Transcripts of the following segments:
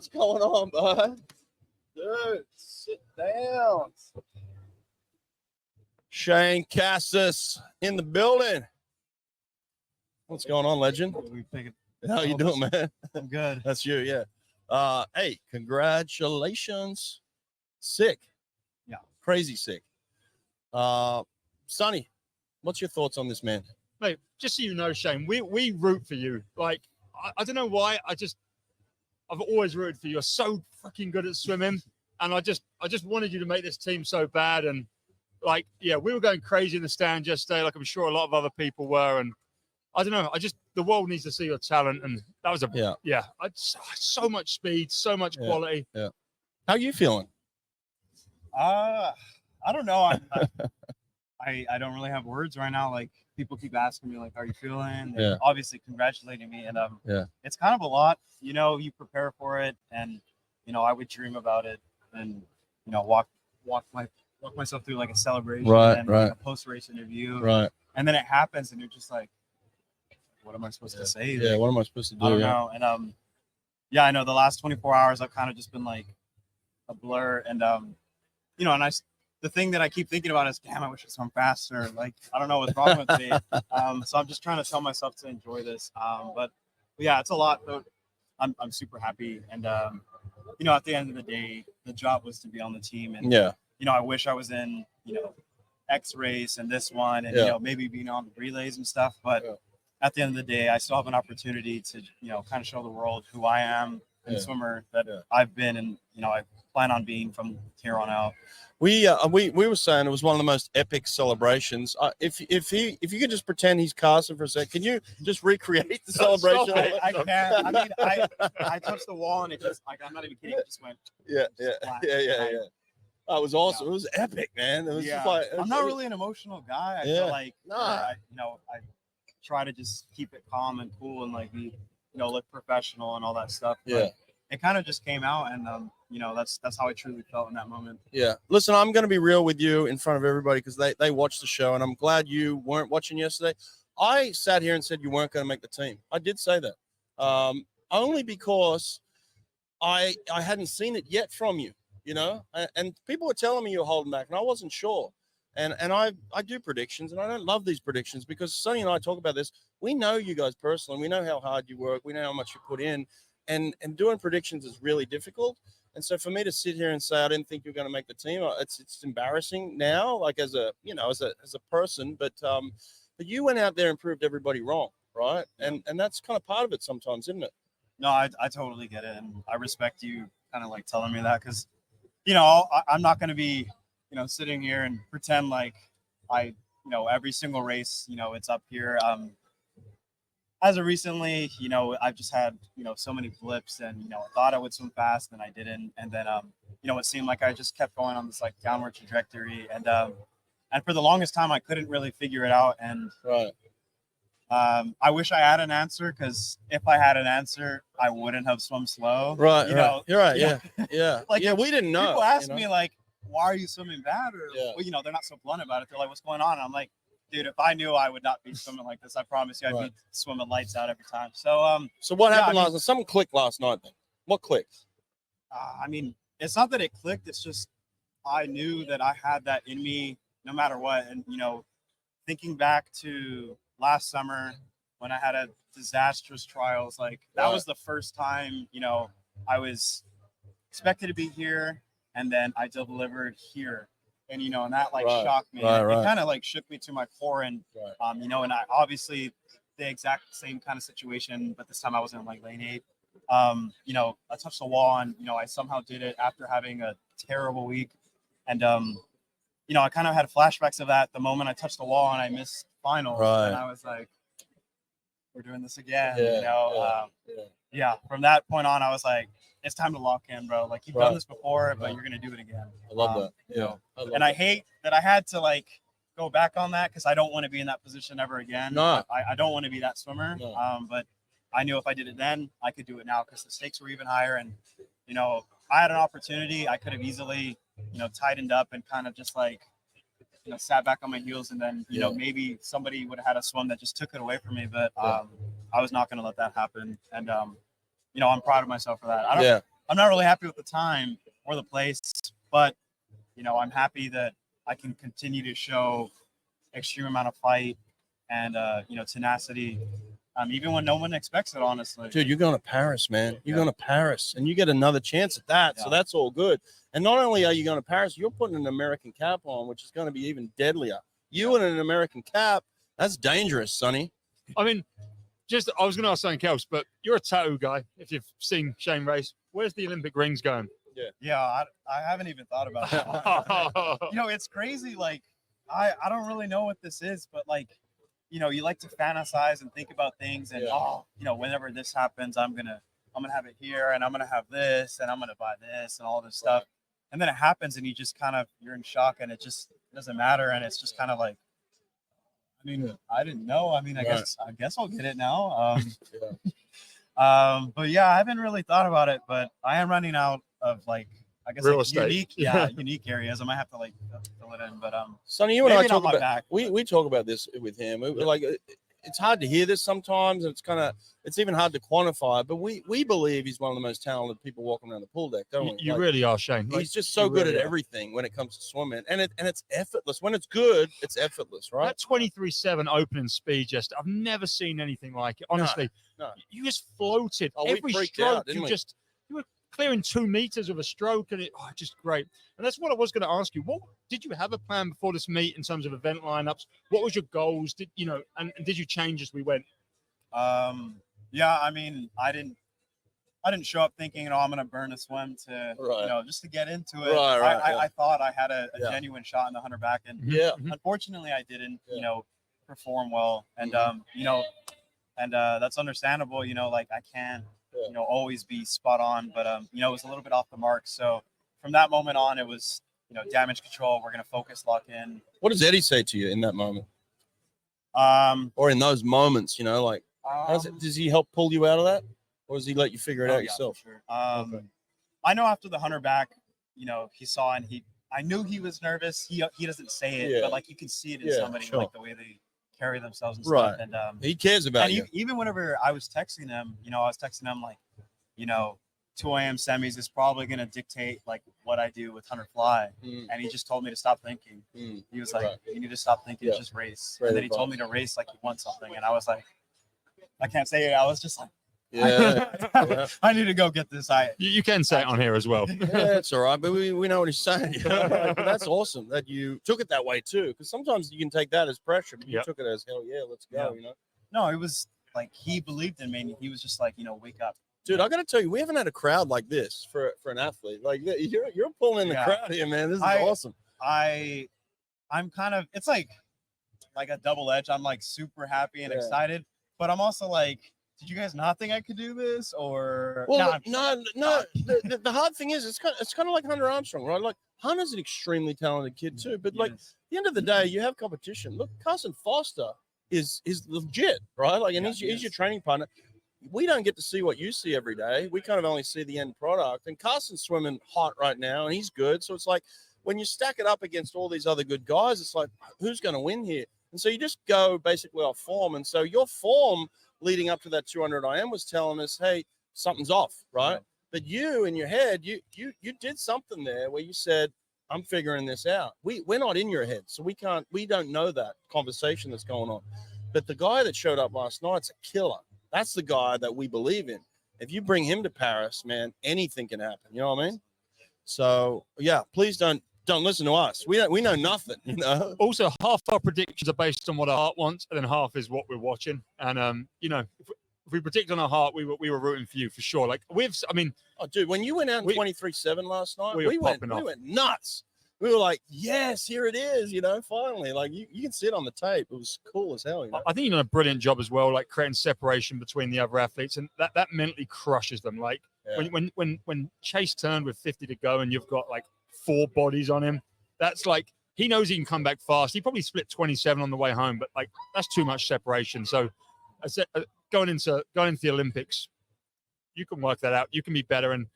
What's going on, bud? Dude, sit down. Shaine Casas in the building. What's going on, legend? How you doing, man? I'm good. That's you, yeah. Hey, congratulations. Sick. Yeah. Crazy sick. Sonny, what's your thoughts on this man? Mate, just so you know, Shaine, we root for you. Like, I don't know why. I've always rooted for you. You're so fucking good at swimming. And I just wanted you to make this team so bad. And like, yeah, we were going crazy in the stand yesterday, like I'm sure a lot of other people were. And I don't know. The world needs to see your talent. And that was so much speed, so much quality. Yeah. How you feeling? I don't know. I don't really have words right now. Like, people keep asking me, like, how are you feeling? And obviously congratulating me. And it's kind of a lot, you prepare for it, and I would dream about it, and walk myself through like a celebration, and like a post-race interview. Right. And then it happens and you're just like, what am I supposed to say? Yeah, like, what am I supposed to do? I don't know. And I know the last 24 hours I've kind of just been like a blur, and the thing that I keep thinking about is, damn, I wish I swam faster. Like, I don't know what's wrong with me. So I'm just trying to tell myself to enjoy this. But yeah, it's a lot. But I'm super happy. And, at the end of the day, the job was to be on the team. And, I wish I was in, X race and this one, and, maybe being on the relays and stuff. But at the end of the day, I still have an opportunity to, kind of show the world who I am and swimmer that I've been, and, I plan on being from here on out. We were saying it was one of the most epic celebrations. If you could just pretend he's Carson for a sec, can you just recreate the celebration? I can't. I mean, I touched the wall and it just, like, I'm not even kidding. It just went. Yeah. Oh, it was awesome. It was epic, man. It was just like, I'm not really an emotional guy. I feel like, I try to just keep it calm and cool and like be, look professional and all that stuff. But it kind of just came out, and that's how I truly felt in that moment. Yeah. Listen, I'm going to be real with you in front of everybody because they watched the show, and I'm glad you weren't watching yesterday. I sat here and said you weren't going to make the team. I did say that, only because I hadn't seen it yet from you, and people were telling me you were holding back, and I wasn't sure. And I do predictions, and I don't love these predictions because Sonny and I talk about this. We know you guys personally. We know how hard you work. We know how much you put in. And doing predictions is really difficult. And so for me to sit here and say I didn't think you were going to make the team, it's embarrassing now, like as a person. But you went out there and proved everybody wrong, right? And that's kind of part of it sometimes, isn't it? No, I totally get it, and I respect you kind of like telling me that because, I'm not going to be, sitting here and pretend like I, every single race, it's up here. As of recently, I've just had, so many flips, and, I thought I would swim fast and I didn't. And then, it seemed like I just kept going on this like downward trajectory. And for the longest time, I couldn't really figure it out. And I wish I had an answer, because if I had an answer, I wouldn't have swum slow. Right. You're right. Yeah. Like, we didn't know. People ask me like, why are you swimming bad? Or, well, they're not so blunt about it. They're like, what's going on? And I'm like, dude, if I knew, I would not be swimming like this. I promise you, I'd be swimming lights out every time. So, so what happened last night? Something clicked last night then. What clicked? I mean, it's not that it clicked. It's just, I knew that I had that in me no matter what. And, thinking back to last summer when I had a disastrous trials, like that was the first time, I was expected to be here, and then I delivered here. And, and that like shocked me. It kind of like shook me to my core. And, and I obviously the exact same kind of situation, but this time I was in like lane 8. I touched the wall, and, I somehow did it after having a terrible week. And, I kind of had flashbacks of that the moment I touched the wall and I missed finals. And I was like, we're doing this again. From that point on, I was like, it's time to lock in, bro. Like, you've done this before, but you're going to do it again. I love that. I hate that I had to like go back on that, because I don't want to be in that position ever again. No. I don't want to be that swimmer. No. But I knew if I did it then, I could do it now, because the stakes were even higher. And, I had an opportunity. I could have easily, tightened up and kind of just like, sat back on my heels, and then, maybe somebody would have had a swim that just took it away from me. But I was not going to let that happen. And, I'm proud of myself for that. I'm not really happy with the time or the place, but I'm happy that I can continue to show extreme amount of fight and tenacity, even when no one expects it. Honestly, dude, you're going to Paris, man. You're going to Paris, and you get another chance at that. So that's all good. And not only are you going to Paris, you're putting an American cap on, which is going to be even deadlier. You and an American cap, that's dangerous, Sonny. I mean, I was going to ask something else, but you're a tattoo guy. If you've seen Shaine race, where's the Olympic rings going? Yeah. I haven't even thought about that. It's crazy. Like, I don't really know what this is, but like, you like to fantasize and think about things, and whenever this happens, I'm gonna have it here, and I'm gonna have this, and I'm gonna buy this, and all this stuff, and then it happens, and you're in shock, and it just doesn't matter, and it's just kind of like, I didn't know. I guess I'll get it now. But yeah, I haven't really thought about it, but I am running out of real estate. Unique areas. I might have to fill it in, but Sonny, you and I talk about we talk about this with him. Like, it's hard to hear this sometimes, and it's even hard to quantify. But we believe he's one of the most talented people walking around the pool deck, don't we? You really are, Shaine. He's just so good at everything when it comes to swimming, and it's effortless. When it's good, it's effortless, right? That 23.7 opening speed, I've never seen anything like it. Honestly, no. You just floated. Every out, stroke, you were clearing 2 meters of a stroke, and just great. And that's what I was going to ask you. What did you have a plan before this meet in terms of event lineups? What was your goals? Did did you change as we went? I didn't show up thinking, I'm going to burn a swim to, just to get into it. I thought I had a genuine shot in the 100 back, and unfortunately I didn't, perform well. And, that's understandable. I can't, always be spot on, but, it was a little bit off the mark. So from that moment on, it was, damage control. We're going to focus, lock in. What does Eddie say to you in that moment? Or in those moments, does he help pull you out of that? Or does he let you figure it out yourself? Sure. I know after the 100 back, he saw, and I knew he was nervous. He doesn't say it, but like you can see it in somebody, like the way they carry themselves and stuff. And he cares about you. Even whenever I was texting him, like, 2 a.m. semis is probably going to dictate like what I do with 100 fly. And he just told me to stop thinking. He was like, you need to stop thinking, just race. And then he told me to race like he wants something. And I was like, I can't say it. I was just like, I need to go get this. You can say it on here as well. It's all right, but we know what he's saying. But that's awesome that you took it that way too, because sometimes you can take that as pressure, but you took it as hell yeah, let's go. No, it was like he believed in me, and he was just like, wake up, dude. I gotta tell you, we haven't had a crowd like this for an athlete. Like you're pulling the crowd here, man. This is awesome. I'm kind of, it's like a double edge. I'm like super happy and excited, but I'm also like, did you guys not think I could do this? Or no. The hard thing is, it's kind of like Hunter Armstrong, right? Like Hunter's an extremely talented kid too, but like at the end of the day, you have competition. Look, Carson Foster is legit, right? Like, and he's your training partner. We don't get to see what you see every day. We kind of only see the end product. And Carson's swimming hot right now, and he's good. So it's like when you stack it up against all these other good guys, it's like, who's going to win here? And so you just go basically off form. And so your form leading up to that 200 IM was telling us, hey, something's off, right? Yeah. But you in your head, you did something there where you said, I'm figuring this out. We're not in your head, so we don't know that conversation that's going on. But the guy that showed up last night's a killer. That's the guy that we believe in. If you bring him to Paris, man, anything can happen. You know what I mean? So yeah, please don't listen to us. We know nothing, Also, half our predictions are based on what our heart wants, and then half is what we're watching. And if we predict on our heart, we were rooting for you for sure. Like oh dude, when you went out in 23.7 last night, we went nuts. We were like, yes, here it is, finally. Like you can see it on the tape. It was cool as hell. I think you've done a brilliant job as well, like creating separation between the other athletes, and that mentally crushes them. Like when Chase turned with 50 to go, and you've got like 4 bodies on him, that's like, he knows he can come back fast. He probably split 27 on the way home, but like that's too much separation. So I said, going into the Olympics, you can work that out. You can be better, and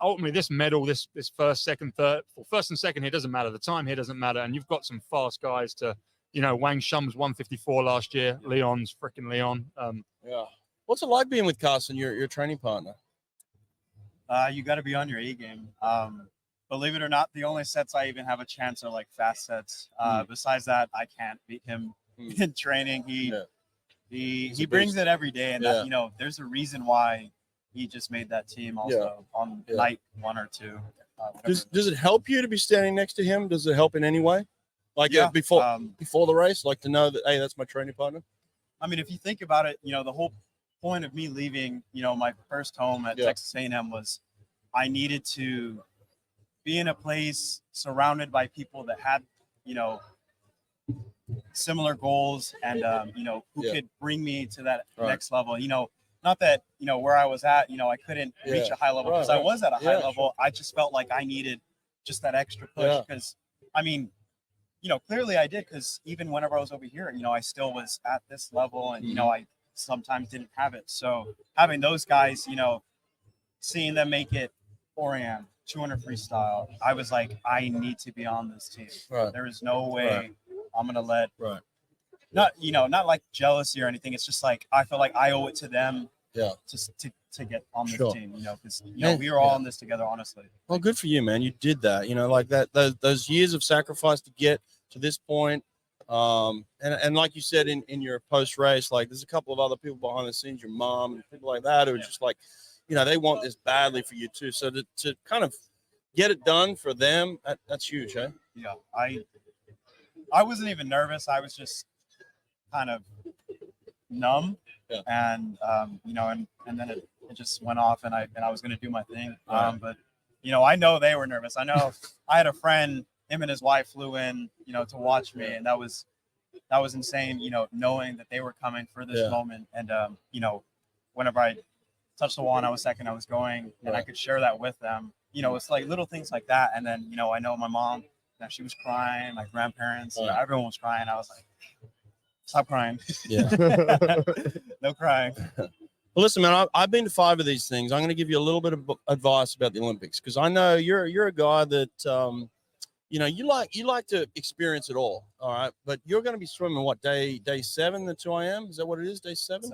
ultimately this medal, this first, second, third, first and second here doesn't matter. The time here doesn't matter, and you've got some fast guys to, Wang Shum's 154 last year. Leon's freaking Leon. What's it like being with Carson, your training partner? You got to be on your A game. Believe it or not, the only sets I even have a chance are like fast sets. Besides that, I can't beat him in training. He brings it every day, and that, you know, there's a reason why he just made that team also on night 1 or 2. Does it help you to be standing next to him? Does it help in any way? Like before the race, like to know that, hey, that's my training partner? I mean, if you think about it, you know, the whole point of me leaving, you know, my first home at Texas A&M was I needed to be in a place surrounded by people that had, you know, similar goals and, you know, who could bring me to that next level. You know, not that, you know, where I was at, you know, I couldn't reach a high level because I was at a high level. I just felt like I needed just that extra push because, I mean, you know, clearly I did, because even whenever I was over here, you know, I still was at this level and, you know, I sometimes didn't have it. So having those guys, you know, seeing them make it 4 a.m., 200 freestyle, I was like, I need to be on this team. There is no way I'm going to let, not, you know, not like jealousy or anything. It's just like, I feel like I owe it to them to get on this team, you know, because, you know, we were all in this together, honestly. Well, good for you, man. You did that, you know, like that, those years of sacrifice to get to this point. And like you said in your post race, like there's a couple of other people behind the scenes, your mom and people like that, who are just like, you know, they want this badly for you too. So to kind of get it done for them, that's huge, eh? Yeah, I wasn't even nervous. I was just kind of numb, and you know, and then it just went off, and I was gonna do my thing. But you know, I know they were nervous. I know I had a friend, him and his wife flew in, you know, to watch me, and that was insane. You know, knowing that they were coming for this moment, and you know, whenever I touched the wall and I was second, I was going, and I could share that with them. You know, it's like little things like that. And then, you know, I know my mom, you know, she was crying, my grandparents, you know, everyone was crying. I was like, stop crying. No crying. Well, listen, man, I've been to 5 of these things. I'm going to give you a little bit of advice about the Olympics, because I know you're a guy that, you know, you like to experience it all right? But you're going to be swimming what, day 7, the 2 a.m.? Is that what it is, day 7?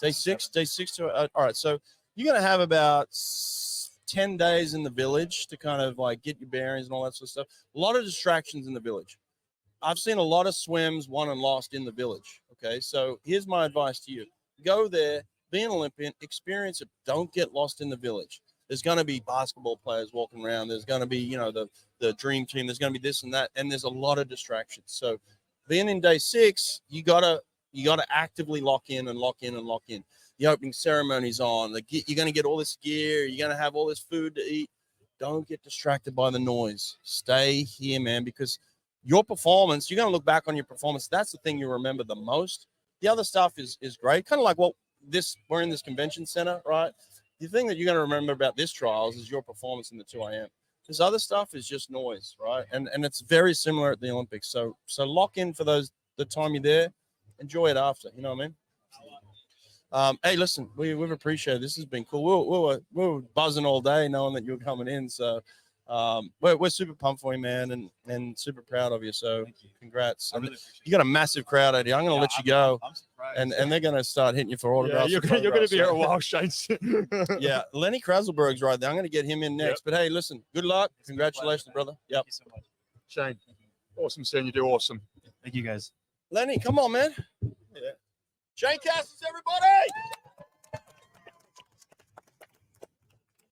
6. Day 6. All right, so you're going to have about 10 days in the village to kind of like get your bearings and all that sort of stuff. A lot of distractions in the village. I've seen a lot of swims won and lost in the village. Okay, so here's my advice to you: go there, be an Olympian, experience it. Don't get lost in the village. There's going to be basketball players walking around. There's going to be, you know, the dream team. There's going to be this and that, and there's a lot of distractions. So being in day 6, you gotta actively lock in. The opening ceremony's on. You're going to get all this gear. You're going to have all this food to eat. Don't get distracted by the noise. Stay here, man, because your performance, you're going to look back on your performance. That's the thing you remember the most. The other stuff is great. Kind of like, well, we're in this convention center, right? The thing that you're going to remember about this trials is your performance in the 2 a.m. This other stuff is just noise, right? And it's very similar at the Olympics. So lock in for the time you're there. Enjoy it after. You know what I mean? Hey, listen, we've appreciated this. Has been cool. We were buzzing all day knowing that you were coming in. So we're super pumped for you, man, and super proud of you. So congrats. I really appreciate you got a massive crowd out here. I'm going to let you go. I'm surprised. And they're going to start hitting you for autographs. You're going to be here a while, Shaine. Yeah, Lenny Krasselberg's right there. I'm going to get him in next. But hey, listen, good luck. Congratulations, brother. Yep. Thank you so much. Shaine, awesome seeing you do awesome. Thank you, guys. Lenny, come on, man. Yeah. Shaine Casas, everybody.